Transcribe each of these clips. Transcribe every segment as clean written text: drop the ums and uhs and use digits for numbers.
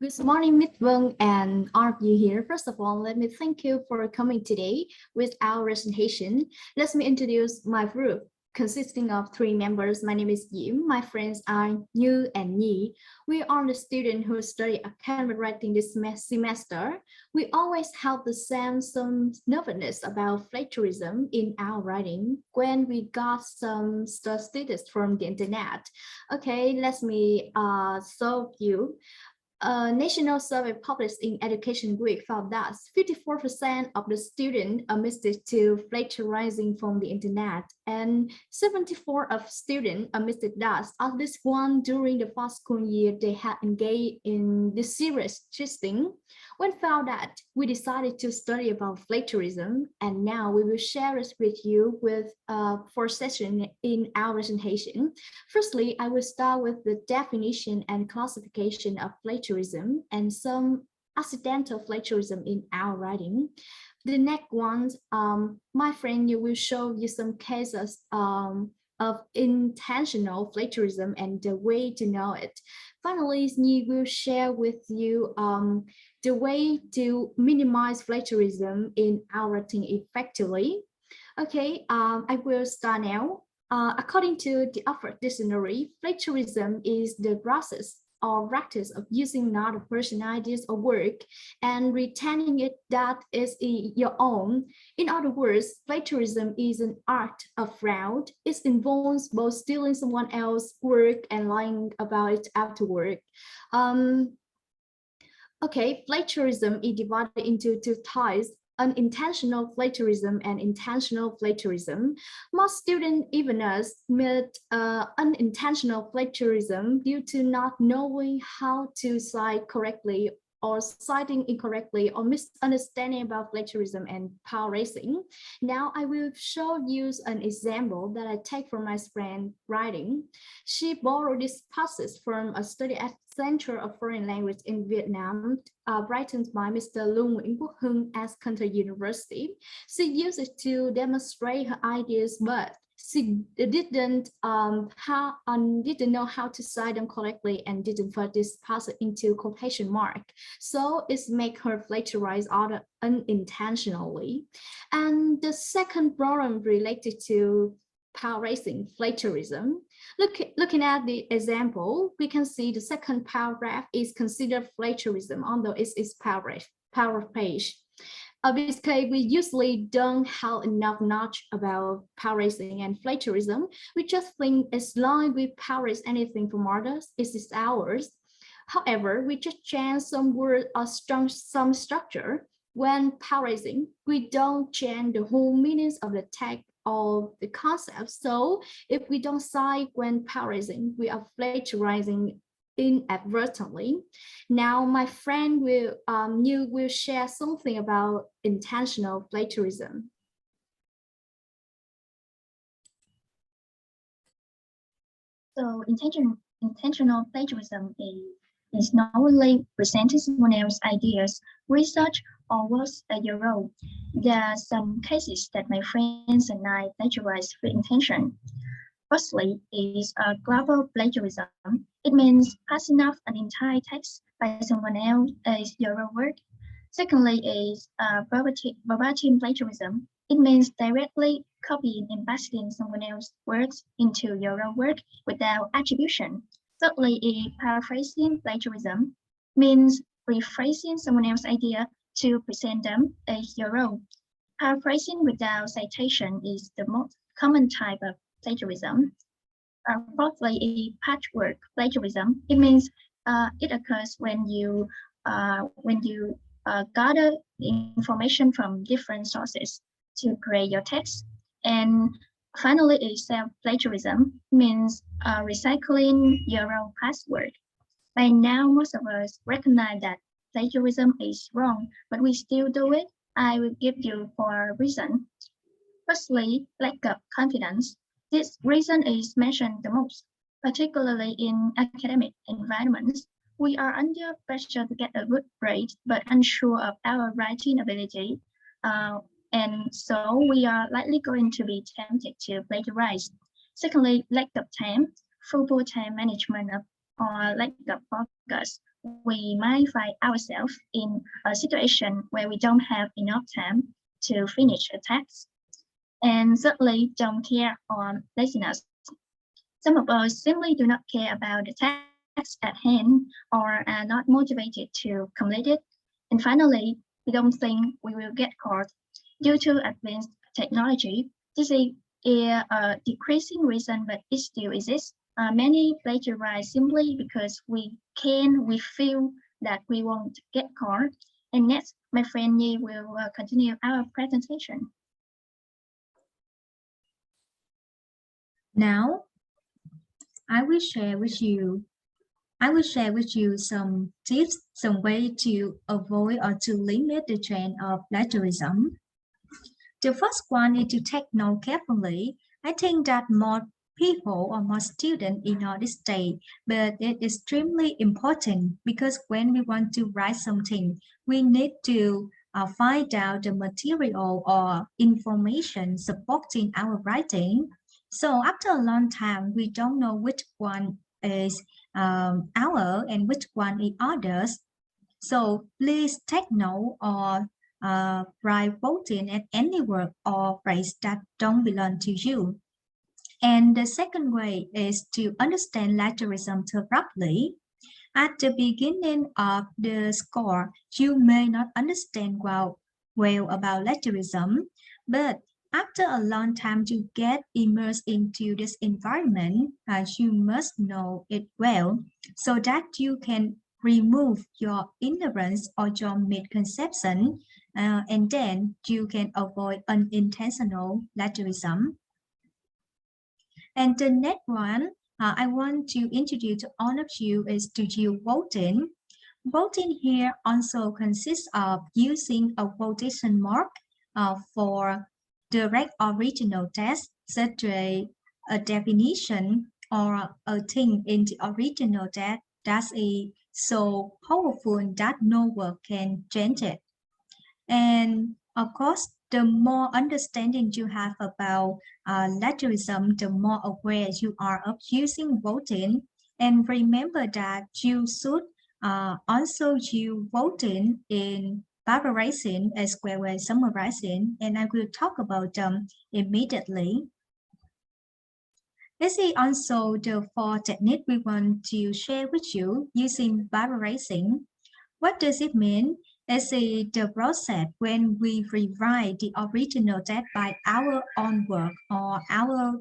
Good morning, Ms. Vâng and all of you here. First of all, let me thank you for coming today with our presentation. Let me introduce my group, consisting of three members. My name is Yim. My friends are Như and Nhi. We are the students who study academic writing this semester. We always have the same some nervousness about plagiarism in our writing when we got some statistics from the internet. Okay, let me show you. A national survey published in Education Week found that 54% of the students admitted to plagiarizing from the internet, and 74% of students admitted that at least once during the past school year they had engaged in this serious cheating. When found that, we decided to study about plagiarism, and now we will share it with you with four sessions in our presentation. Firstly, I will start with the definition and classification of plagiarism and some accidental plagiarism in our writing. The next one, my friend, you will show you some cases of intentional plagiarism and the way to know it. Finally, Nhi will share with you the way to minimize plagiarism in our writing effectively. Okay, I will start now. According to the Oxford Dictionary, plagiarism is the process or practice of using another person's ideas or work and retaining it that is your own. In other words, plagiarism is an art of fraud. It involves both stealing someone else's work and lying about it afterward. Um, Okay, plagiarism is divided into two types: unintentional plagiarism and intentional plagiarism. Most students, even us, commit unintentional plagiarism due to not knowing how to cite correctly or citing incorrectly or misunderstanding about plagiarism and paraphrasing. Now I will show you an example that I take from my friend writing. She borrowed this passage from a study at Center of Foreign Language in Vietnam, written by Mr. Lu Nguyễn Quốc Hưng at Cantor University. She used it to demonstrate her ideas, but she didn't know how to cite them correctly and didn't put this passage into quotation mark. So it's make her plagiarize unintentionally. And the second problem related to paraphrasing plagiarism. Looking at the example, we can see the second paragraph is considered plagiarism, although it is paraphrase. Basically, we usually don't have enough knowledge about paraphrasing and plagiarism. We just think as long as we paraphrase anything from others, it is ours. However, we just change some word or some structure. When paraphrasing, we don't change the whole meanings of the text or the concept. So if we don't cite when paraphrasing, we are plagiarizing inadvertently. Now, my friend you will share something about intentional plagiarism. So intentional plagiarism is not only presenting someone else's ideas, research, or works at your own. There are some cases that my friends and I plagiarize with intention. Firstly is global plagiarism. It means passing off an entire text by someone else as your own work. Secondly is verbatim plagiarism. It means directly copying and pasting someone else's works into your own work without attribution. Thirdly is paraphrasing plagiarism. Means rephrasing someone else's idea to present them as your own. Paraphrasing without citation is the most common type of plagiarism. Fourthly, a patchwork plagiarism. It means it occurs when you gather information from different sources to create your text. And finally, a self-plagiarism means recycling your own past work. By now, most of us recognize that plagiarism is wrong, but we still do it. I will give you four reasons. Firstly, lack of confidence. This reason is mentioned the most, particularly in academic environments. We are under pressure to get a good grade, but unsure of our writing ability. And so we are likely going to be tempted to plagiarize. Secondly, lack of time, full time management of or lack of focus. we might find ourselves in a situation where we don't have enough time to finish a text and certainly don't care on laziness. Some of us simply do not care about the text at hand or are not motivated to complete it. And finally, we don't think we will get caught. Due to advanced technology, this is a decreasing reason, but it still exists. Many plagiarize simply because we feel that we won't get caught. And next, my friend Nhi will continue our presentation. Now, I will share with you some tips, some way to avoid or to limit the trend of plagiarism. The first one is to take note carefully. I think that more people or more students ignore this state, but it is extremely important because when we want to write something, we need to find out the material or information supporting our writing. So after a long time, we don't know which one is our and which one is others. So please take note or write voting at any word or phrase that don't belong to you. And the second way is to understand plagiarism thoroughly. At the beginning of the score, you may not understand well about plagiarism, but after a long time you get immersed into this environment, you must know it well so that you can remove your ignorance or your misconception, and then you can avoid unintentional plagiarism. And the next one I want to introduce to all of you is to use voting. Voting here also consists of using a quotation mark for direct original text, such as a definition or a thing in the original text that is so powerful that no word can change it. And of course, the more understanding you have about plagiarism, the more aware you are of using voting. And remember that you should also use voting in plagiarizing as well as summarizing, and I will talk about them immediately. This is also the four technique we want to share with you using plagiarizing. What does it mean? It's the process when we rewrite the original text by our own work or our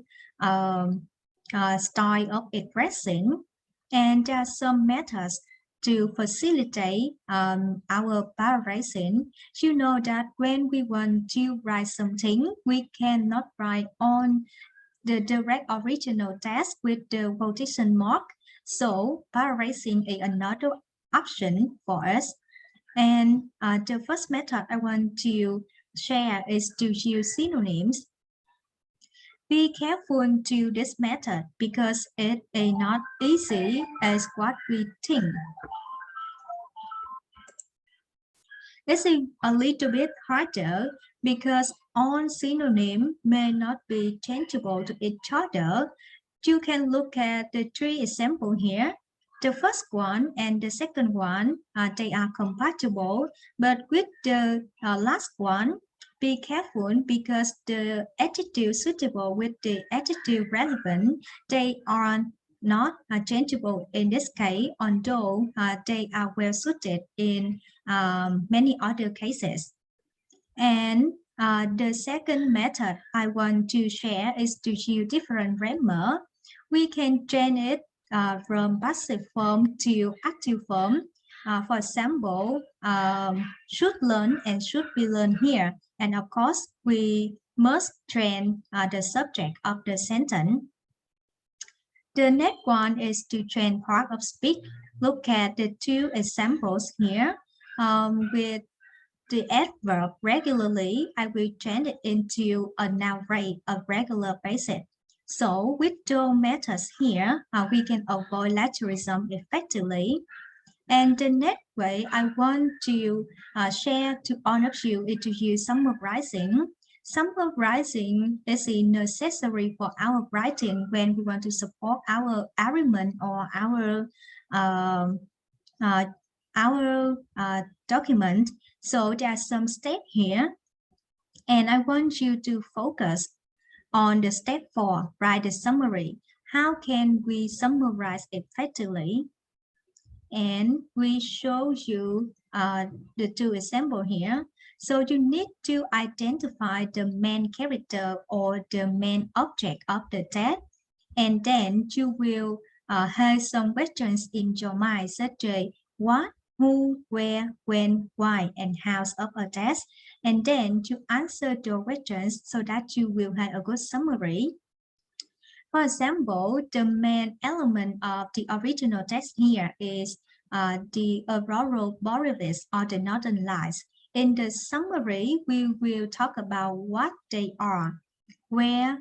style of expressing. And there are some methods to facilitate our plagiarizing. You know that when we want to write something, we cannot write on the direct original text with the quotation mark. So plagiarizing is another option for us. And the first method I want to share is to use synonyms. Be careful to this method because it is not easy as what we think. It's a little bit harder because all synonyms may not be changeable to each other. You can look at the three examples here. The first one and the second one, they are compatible, but with the last one, be careful because the adjective suitable with the adjective relevant, they are not changeable in this case, although they are well suited in many other cases. And the second method I want to share is to use different grammar. We can change it from passive form to active form. For example, should learn and should be learned here. And of course, we must train the subject of the sentence. The next one is to train part of speech. Look at the two examples here. With the adverb regularly, I will change it into a noun phrase on regular basis. So with those methods here, we can avoid plagiarism effectively. And the next way I want to share to all of you is to use summarizing. Summarizing is necessary for our writing when we want to support our argument or our our document. So there are some steps here, and I want you to focus on the step 4, write the summary. How can we summarize effectively? And we show you the 2 examples here. So you need to identify the main character or the main object of the text, and then you will have some questions in your mind such as what, who, where, when, why, and how of a text, and then you answer the questions so that you will have a good summary. For example, the main element of the original text here is the aurora borealis or the northern lights. In the summary, we will talk about what they are, where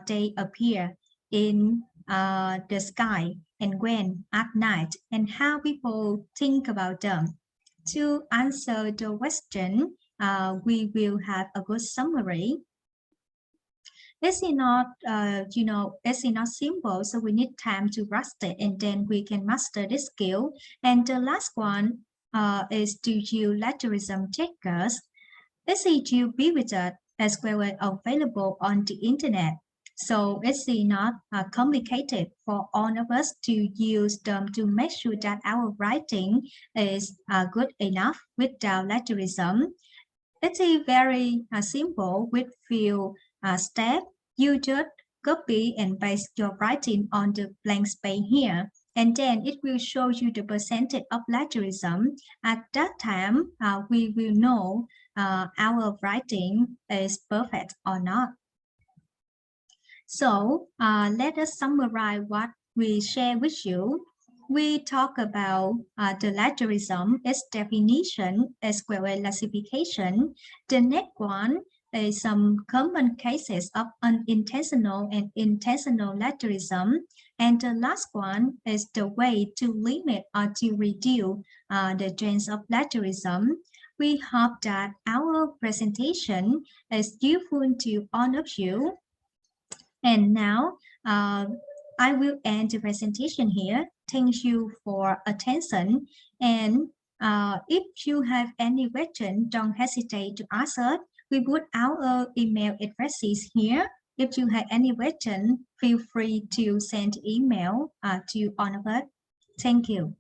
they appear in the sky, and when at night, and how people think about them. To answer the question, we will have a good summary. This is not, this is not simple, so we need time to rust it, and then we can master this skill. And the last one is to use plagiarism checkers. This is ubiquitous as well as available on the internet. So it's not complicated for all of us to use them to make sure that our writing is good enough without plagiarism. It is very simple with few steps. You just copy and paste your writing on the blank space here, and then it will show you the percentage of plagiarism. At that time, we will know our writing is perfect or not. So let us summarize what we share with you. We talk about the plagiarism, its definition, as well as classification. The next one is some common cases of unintentional and intentional plagiarism. And the last one is the way to limit or to reduce the chance of plagiarism. We hope that our presentation is useful to all of you. And now I will end the presentation here. Thank you for attention. And if you have any question, don't hesitate to ask us. We put our email addresses here. If you have any question, feel free to send email to all of us. Thank you.